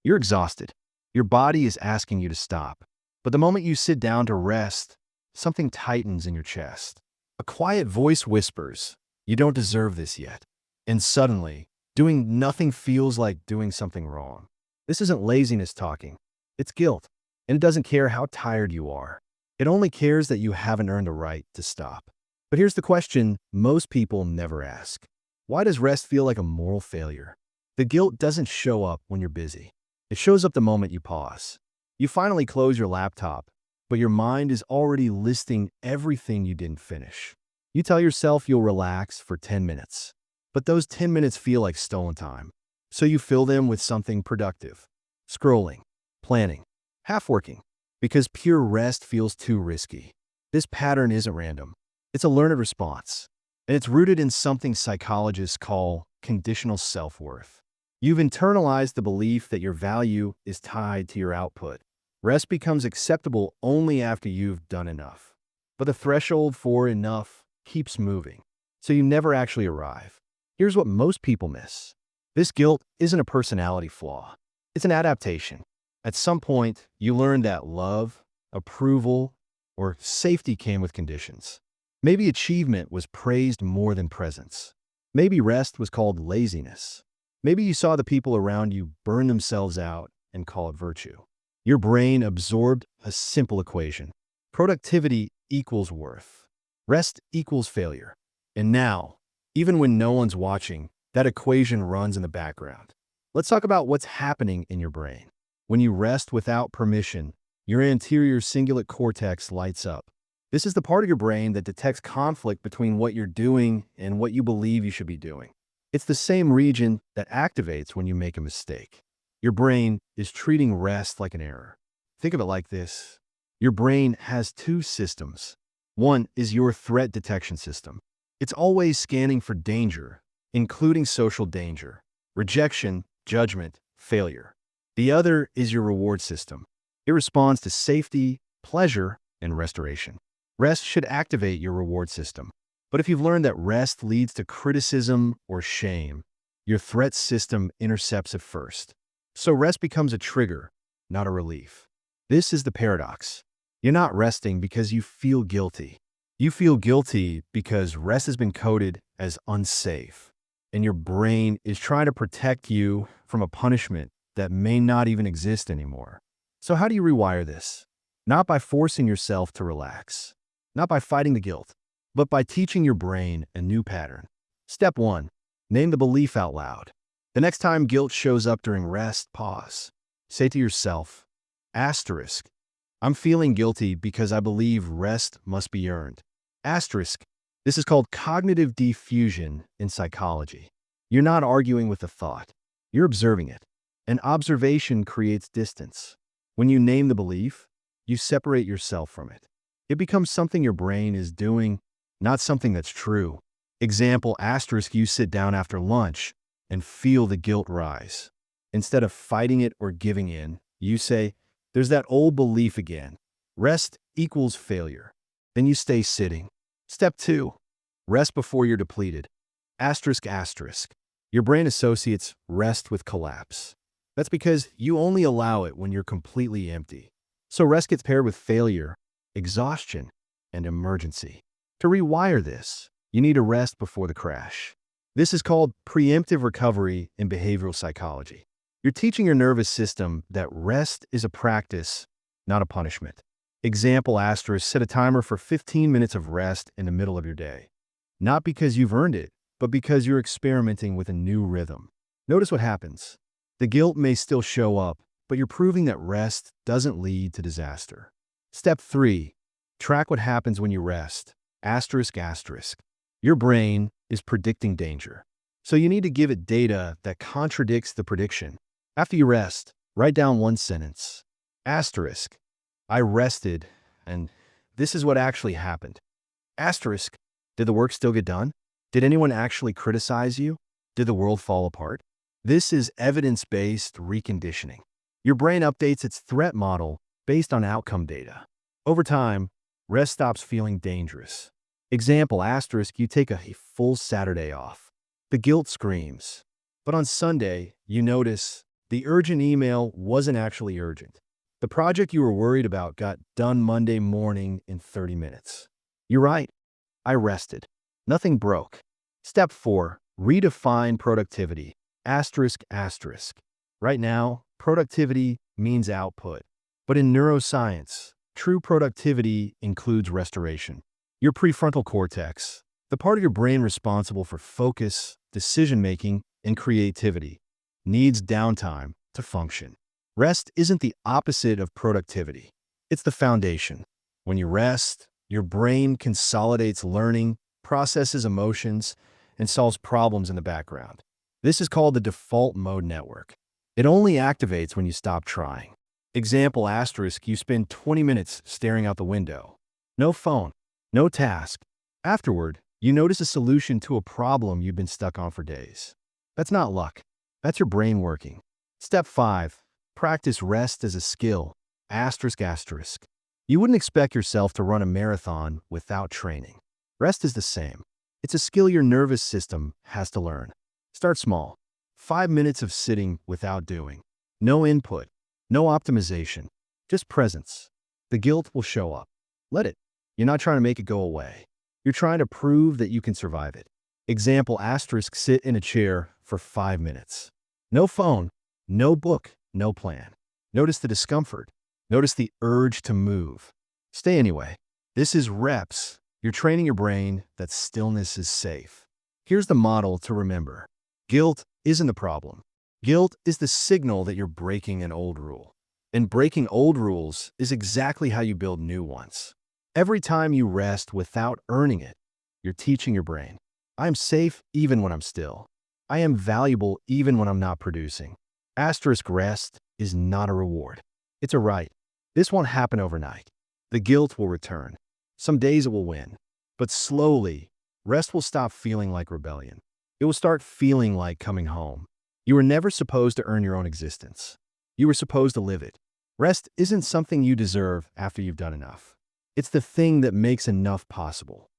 You're exhausted. Your body is asking you to stop. But the moment you sit down to rest, something tightens in your chest. A quiet voice whispers, "You don't deserve this yet." And suddenly, doing nothing feels like doing something wrong. This isn't laziness talking. It's guilt. And it doesn't care how tired you are. It only cares that you haven't earned the right to stop. But here's the question most people never ask. Why does rest feel like a moral failure? The guilt doesn't show up when you're busy. It shows up the moment you pause. You finally close your laptop, but your mind is already listing everything you didn't finish. You tell yourself you'll relax for 10 minutes, but those 10 minutes feel like stolen time. So you fill them with something productive. Scrolling, planning, half working, because pure rest feels too risky. This pattern isn't random. It's a learned response, and it's rooted in something psychologists call conditional self-worth. You've internalized the belief that your value is tied to your output. Rest becomes acceptable only after you've done enough. But the threshold for enough keeps moving, so you never actually arrive. Here's what most people miss. This guilt isn't a personality flaw. It's an adaptation. At some point, you learned that love, approval, or safety came with conditions. Maybe achievement was praised more than presence. Maybe rest was called laziness. Maybe you saw the people around you burn themselves out and call it virtue. Your brain absorbed a simple equation. Productivity equals worth. Rest equals failure. And now, even when no one's watching, that equation runs in the background. Let's talk about what's happening in your brain. When you rest without permission, your anterior cingulate cortex lights up. This is the part of your brain that detects conflict between what you're doing and what you believe you should be doing. It's the same region that activates when you make a mistake. Your brain is treating rest like an error. Think of it like this. Your brain has two systems. One is your threat detection system. It's always scanning for danger, including social danger, rejection, judgment, failure. The other is your reward system. It responds to safety, pleasure, and restoration. Rest should activate your reward system. But if you've learned that rest leads to criticism or shame, your threat system intercepts it first. So rest becomes a trigger, not a relief. This is the paradox. You're not resting because you feel guilty. You feel guilty because rest has been coded as unsafe, and your brain is trying to protect you from a punishment that may not even exist anymore. So how do you rewire this? Not by forcing yourself to relax, not by fighting the guilt, but by teaching your brain a new pattern. Step 1. Name the belief out loud. The next time guilt shows up during rest, pause. Say to yourself, asterisk, I'm feeling guilty because I believe rest must be earned. Asterisk, this is called cognitive diffusion in psychology. You're not arguing with the thought. You're observing it. And observation creates distance. When you name the belief, you separate yourself from it. It becomes something your brain is doing, not something that's true. Example, asterisk, you sit down after lunch and feel the guilt rise. Instead of fighting it or giving in, you say, there's that old belief again. Rest equals failure. Then you stay sitting. Step 2. Rest before you're depleted. Asterisk, asterisk. Your brain associates rest with collapse. That's because you only allow it when you're completely empty. So rest gets paired with failure, exhaustion, and emergency. To rewire this, you need to rest before the crash. This is called preemptive recovery in behavioral psychology. You're teaching your nervous system that rest is a practice, not a punishment. Example, asterisk, set a timer for 15 minutes of rest in the middle of your day. Not because you've earned it, but because you're experimenting with a new rhythm. Notice what happens. The guilt may still show up, but you're proving that rest doesn't lead to disaster. Step 3. Track what happens when you rest. Asterisk, asterisk. Your brain is predicting danger. So you need to give it data that contradicts the prediction. After you rest, write down one sentence. Asterisk. I rested, and this is what actually happened. Asterisk. Did the work still get done? Did anyone actually criticize you? Did the world fall apart? This is evidence-based reconditioning. Your brain updates its threat model based on outcome data. Over time, rest stops feeling dangerous. Example, asterisk, you take a full Saturday off. The guilt screams. But on Sunday, you notice The urgent email wasn't actually urgent. The project you were worried about got done Monday morning in 30 minutes. You're right. I rested. Nothing broke. Step 4. Redefine productivity. Asterisk, asterisk. Right now, productivity means output. But in neuroscience, true productivity includes restoration. Your prefrontal cortex, the part of your brain responsible for focus, decision-making, and creativity, needs downtime to function. Rest isn't the opposite of productivity. It's the foundation. When you rest, your brain consolidates learning, processes emotions, and solves problems in the background. This is called the default mode network. It only activates when you stop trying. Example asterisk, you spend 20 minutes staring out the window. No phone, no task. Afterward, you notice a solution to a problem you've been stuck on for days. That's not luck. That's your brain working. Step 5. Practice rest as a skill. Asterisk, asterisk. You wouldn't expect yourself to run a marathon without training. Rest is the same. It's a skill your nervous system has to learn. Start small. 5 minutes of sitting without doing. No input, no optimization, just presence. The guilt will show up. Let it. You're not trying to make it go away. You're trying to prove that you can survive it. Example asterisk, sit in a chair for 5 minutes. No phone, no book, no plan. Notice the discomfort. Notice the urge to move. Stay anyway. This is reps. You're training your brain that stillness is safe. Here's the model to remember. Guilt isn't the problem. Guilt is the signal that you're breaking an old rule. And breaking old rules is exactly how you build new ones. Every time you rest without earning it, you're teaching your brain, I am safe even when I'm still. I am valuable even when I'm not producing. Asterisk, rest is not a reward. It's a right. This won't happen overnight. The guilt will return. Some days it will win. But slowly, rest will stop feeling like rebellion. It will start feeling like coming home. You were never supposed to earn your own existence. You were supposed to live it. Rest isn't something you deserve after you've done enough. It's the thing that makes enough possible.